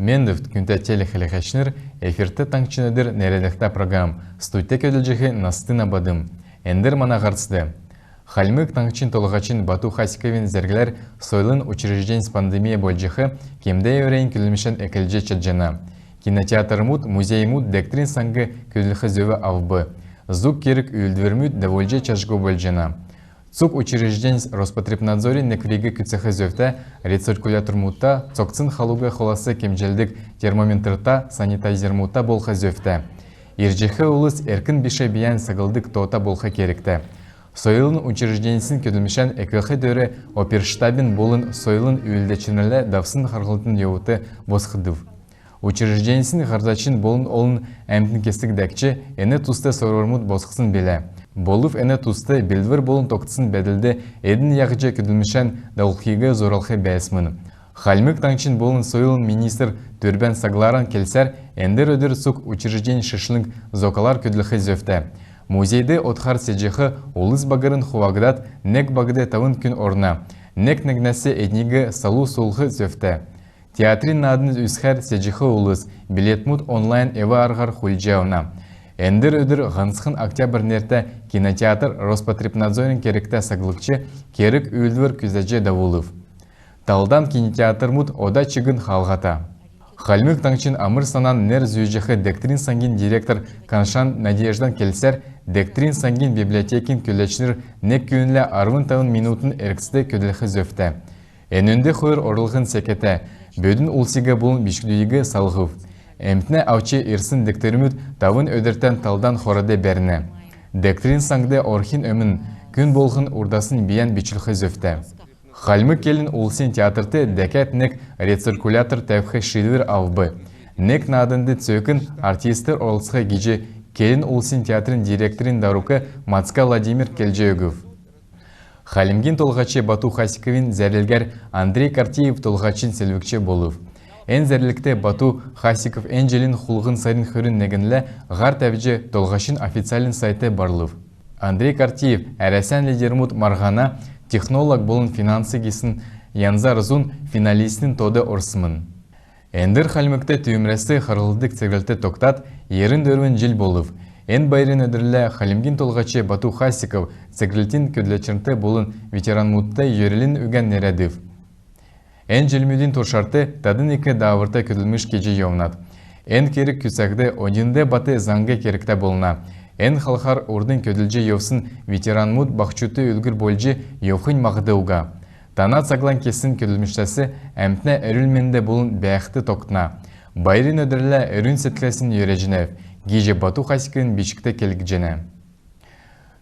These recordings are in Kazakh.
Мендов күнте телехелехешнер эфирте таңчынадыр нередекта программ студте көділжігі настына бадым. Эндер мана ғарцды. Хальмык таңчын толғачын Бату Хасиковин зергілер сойлын учреждень с пандемия болжығы кемде өрейін күлімішен әкілже чаджана. Кинотеатр мут, музей мут, дектрин саңғы көділхі зөві авбы. Зук керік үлдвермют довольже чашғы болжана. Цук учреждень Роспотребнадзоре неквригі күтсіхі зөвті рециркулятор мутта цокцын халуға холасы кемжелдік термометрта санитайзер мутта болға зөвті. Иржіхі улыс әркін біше биян сағылдық тота болға керекті. Сойлын учрежденсін көділмішен әквеқі дөре оперштабин болын сойлын үйілдечінілі давсын қарғылтын еуіті босқыдыв. Учрежденсін ғардачын болын олын әмтін кестік дәкчі әні тұсты сорормут босқысын белі. Болув әні тұсты белдвір болын тоқтысын бәділді әдің яғыча көділмішен дауылқиғы зоралқы бәсмін. Хальмык таңчын болын сойлын министр түрбән сагларан келсер әндер өдір сұқ учрежден шышлың зокалар көділхі зөфті. Музейді отхар седжіхі олыз бағырын хувагдат нек бағыды тавын күн орна. Нек нәгнәсі әднігі салу солғы зөфті. Театрин надын үсхәр седжіхі олыз билетмут онлайн эва арғар хульджауна. Әндір өдір ғансқын октябр нерті кинотеатр Роспотребнадзорин керекті сағылықчы керік үлдвір күзәже давулыв. Талдан кинотеатр мут ода чыгын халғата. Хальмык таңчын амыр санан нер зүйжіхі дектрин сангин директор Каншан Надеждан келсер, дектрин сангин библиотекин көлечнір нек күйінлі арвын тауын минутын әркісті көділхі зөфті. Әнінде қойыр орылғын секеті, бөдің улсиға болын бішкідейгі салғыв. Әмтіне аучы ирсын дектеріміт тавын өдіртен талдан хорады бәріні. Дектрин саңды орхин өмін, күн болғын урдасын биян бичілхі зөфті. Хальмык келін улсын театрты дәкәт нек рециркулятор тәвхі шидвір авбы. Нек надынды цөкін артистер олысқы геже келін улсын театрын директорин дарукы Мацка Владимир Келжеөгів. Халимгин толғачы Бату Хасиковин зәрлілгер Андрей Картеев толғачын селвікче болув. Ән зәрлікті Бату Хасиков әнжелін хулғын сайын хүрін негінлі ғар тәвже толғашын официалин сайты барлыв. Андрей Картеев әрәсән лидермут марғана технолог болын финансы кесін янзар зун финалистін тоды орсымын. Әндір халмыкты түйімрәсі қарылдық цегілті тоқтат ерін дөрвін жил болув. Ән байрын өдірлі Халимгин толғачы Бату Хасиков цегілтін көдлечірті болын ветеран мутты ерілін үген нередив. Ән желмюдин туршарты тадын екі давырта көділміш кежі еунат. Ән керік күсәкді одинде баты заңғы керікті болына. Ән халқар ордын көділжі еусын ветеран мут бақчуты үлгір болжы еуқын мағды уға. Танат саглан кесін көділміштәсі әмтіне әрілменді болын бәяқты тоқтына. Байрын өдірлі өрін сетлесін ережінев. Геже Бату Хасикын бешікті келік жені.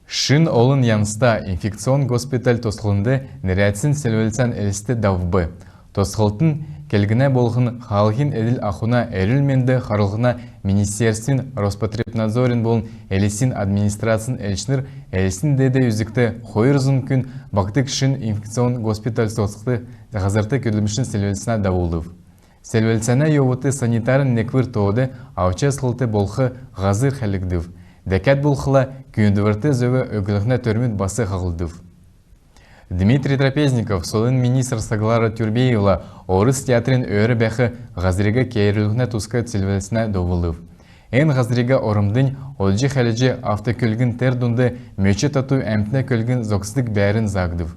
Шын олын янста инфекцион госпиталь тосқылынды нерәтсін сәлвелсен әлісті давбы. Тосқылтын келгіне болғын халғын әділ ақуна әрілменді қарылғына министерствен Роспотребнадзорин болын әлісін администрациясын әлішнір әлісін деді үзікті қойырзын күн бақтық шын инфекцион госпиталь тосқылы ғазырты көділмішін сәлвелсіне давулдыв. Сәлвелсіне еуыты санитарын неквір тоғды ауча сылты болқы ғазыр хәлікдів. Дәкәт болқыла күйіндівірті зөві өгіліғіне төрмет басы қағылдыв. Дмитрий Трапезников, солын министр Саглара Тюрбеевла, орыс театрин өрі бәқі ғазыреге кейрілігіне тұсқа сәлвелсіне довылдыв. Ән ғазыреге орымдың олжы хәліже автокөлгін тердунды мөчі тату әмтіне көлгін зоксдық бәрін зағдыв.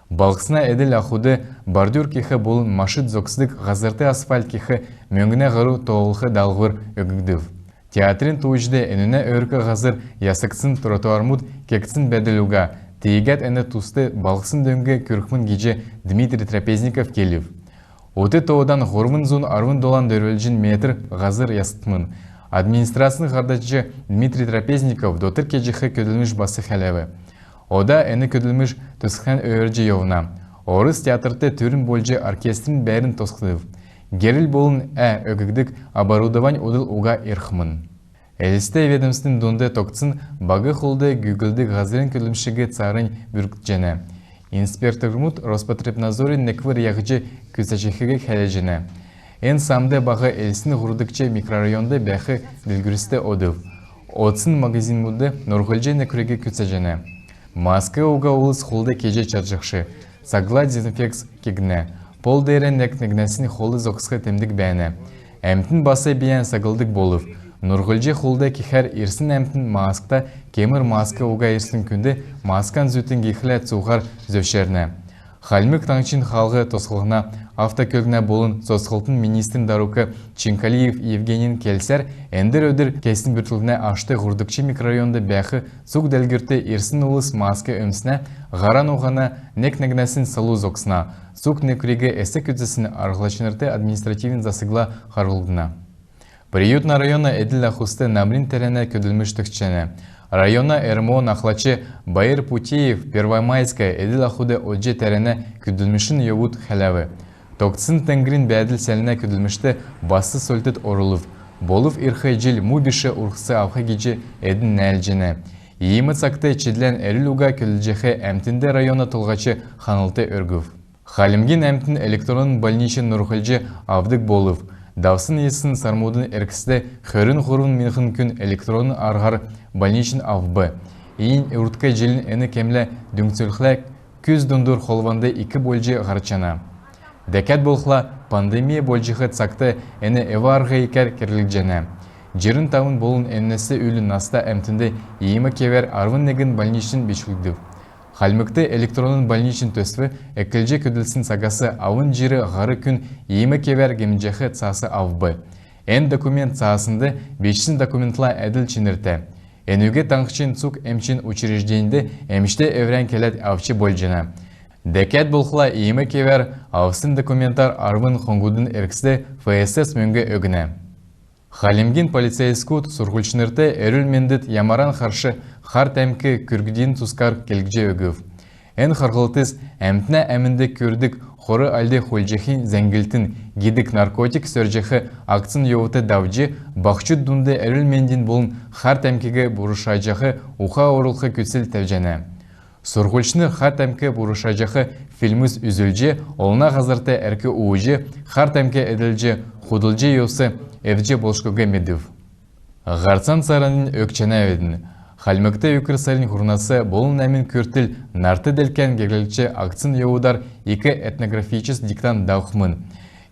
Балқысына әділ ақуды бардюр кехі болын машыт зоксдық ғазырты асфальт кехі мөңгіне ғару тоғылқы далғыр өгігдів. Театрин туыжды әніне өркі ғазыр ясықсын тротуармуд кекцін бәділуға, тейгәт әні тұсты балқысын дөңгі көрікмін геже Дмитрий Трапезников келів. Оты тоғыдан ғормын зун арвын долан дөрвелжін метр ғазыр ясытмын. Администрацияның ғардачы Дмитрий Трапезников дотыр кежіхі көділміш басы хәләві. Ода әні көділміш тұсқан өйірджі еуна. Орыс театрты түрін болжы оркестрін бәрін тосқыдыв. Геріл болын өгігдік оборудовань одыл уға ерхмын. Әлісті ведомстың донды тоқтсын бағы қолды гүгілді ғазырын көділмшігі царын бүркт жені. Инспектормут Роспотребнадзорин неквір яғычы күсәчіхігі хәлі жені. Ән самды бағы әлісін ғұрдықчы микрорайонды бәқі дүлгірісті одыв. Отсын магазин мұдды нұрғылжы неквірігі күсәчені. Маска уға олыс қолды кеже чаржықшы. Сагла дезинфекс кегіне. пол дейрен некнесін холы зоқсқы темдік бәні. Әмтін басы биян сағылдық болып. Нұрғылжы холда кихар ирсін әмтін маскта кемір маска уға ирсін күнді маскан зүтін кихілі цуғар зөшеріне. Халмык таңчин халғы тосқылғына автокөлгіне болын сосқылтын министрін даруқы Чинкалиев Евгенин келсер, әндір өдір кесін бүртілгіне ашты ғұрдықчы микрорайонды бәқі сұқ дәлгірті ирсін ұлыс маска өмсіне ғаран оғана нек-негнесін салу зоқсына, сұқ некурегі әсі күтісін арғылашынырты административін засыгла қарғылдына. Приютна района әділ ақусты намрин тәрәне көділміш түкчені. Района РМО нақлачы Байыр Путеев Первомайская әділ ақуды өдже тәрәне көділмішін еуыт хәләві. Тоқтсын тәңгірін бәділ сәліне көділмішті басы сөлтіт орылып. Болыв ирхай жел мубишы ұрқсы ауқы кече әдін нәлжені. Иемі цақты чедлен әріл уға көлілжеқі әмтінде района тұлғачы қанылты өргів. Халімген әмтін электронын больничен нұрғылжы авдық болыв. Давсын есын сармудын әркісті қөрін ғұрын минхын күн электронын арғар больничен авбы. Иін үрткі желін әні кемлі дүңцілхлі күз дүндір қолванды 2 бөлжі ғарчана. Дәкәт болқла пандемия бөлжіғі цақты әні әві арғы екер керлік жәні. Жерін тауын болын әннесі үйлі наста әмтінде иемі кевер арвын неген больничен бешілді. Халмыкты электронын больничен төсві әкілже көділсін сағасы ауын жері ғары күн иемі кевер гемджеқі цасы авбы. Ән документ цасынды 5 документла әділ ченірті. Әнуге таңқчын цук әмчин учреждейінді әміште әврен келет авчы болжына. Дәкәт болқыла иемі кевер аусын документтар арвын қоңгудын әркісті ФСС мөнгө өгіне. Халимгин полицейскут сургульчнырты әріл мендет ямаран қаршы қар тәмкі күргіден тұскар келгже өгів. Ән қарғылтыз әмтіне әмінді көрдік қоры алды холжехин зәңгілтін гидік наркотик сөржехі акцин еуыты давжы бақчыт дүнді әріл менден болын қар тәмкеге бұрышайжақы уға орылқы көтсіл тәвжәні. Сургульчны қар тәмкі бұрышайжақы фильміз үзілже, олына ғазырты әркі уыжы, қар тәмке әділже, худылжы еусы әвже болшкөге медів. Ғарцан саранын өкчәне әведін. Халмыкты өкір сарын ғұрнасы болын әмін көртіл нарты дәлкен герлікчі акцин еудар 2 этнографичес диктан дауқмын.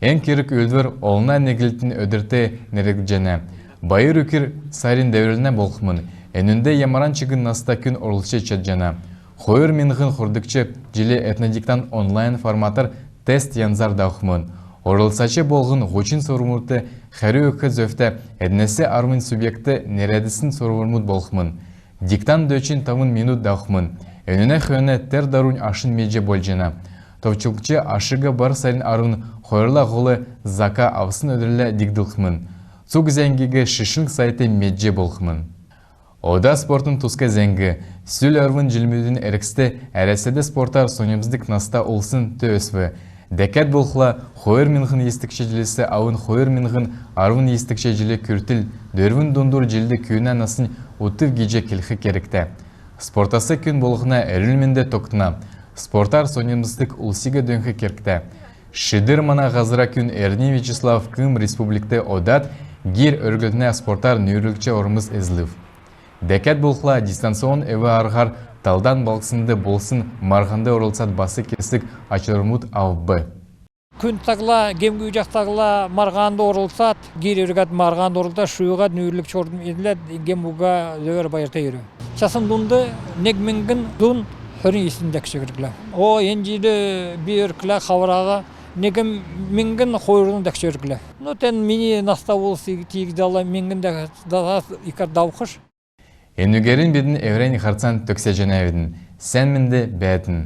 Ән керік өлдір олына негілтін өдірті нерек жәні. Байыр өкір сарын дәуіріліне болқмын. Әнінде ямаран чыгын наста күн орылшы чәджана. Қойыр менғын құрдықчы желі этнодиктан онлайн форматар тест янзар дауқмын. Орылсачы болғын ғочин сорумурты қәрі өкі зөфті әднесі армын субъекті нередісін сорумурмут болқмын. Диктан дөчин тавын минут дауқмын. Өніне қөне тер дарун ашын медже болжена. Товчылқчы ашыға бар сайын арын қойырла ғолы зака авсын өдірлі дигділқмын. Цуг зәңгеге шишінг сайты медже болқмын. Ода спортын тұсқа зәңгі. Сүл арвын жылмүйдің әріксті әрәседі спортар сонеміздік наста олсын төөсві. Дәкәт болқыла қойыр минғын естікші жилесі ауын қойыр минғын арвын естікші жилі күртіл дөрвін дондур жилді күйіне насын ұттыв геже келхі керікті. Спортасы күн болғына әрілменде тоқтына. Спортар сонеміздік ұлсиға дөнхі керікті. Шидыр мана ғазыра күн Эрни Вячеслав Кым республикті одат гер өргілтіне спортар нүйрілікчі орымыз әзілів. Дәкәт болқыла дистанцион әві арғар талдан балқсынды болсын марғанды орылсат басы кесік ачырмут авбы. Күн тағыла, кемгі жақтағыла марғанды орылсат, гер өргат марғанды орылда шуыға нүйірлік чордым еділет кемгіға зөөр байырта үйрі. Часын дұнды негмінгін дұн хүрін есіндек шегіргілі. О, енжейді бейіркілі қавыраға негім мінгін қойырын дәк шегіргілі. Нөтен мені наста болсы тегіздалы мінгін дәк икар дауқыш. Енугерін бедін әврен қарцан төксе жәнәведін, сән мінді бәдін.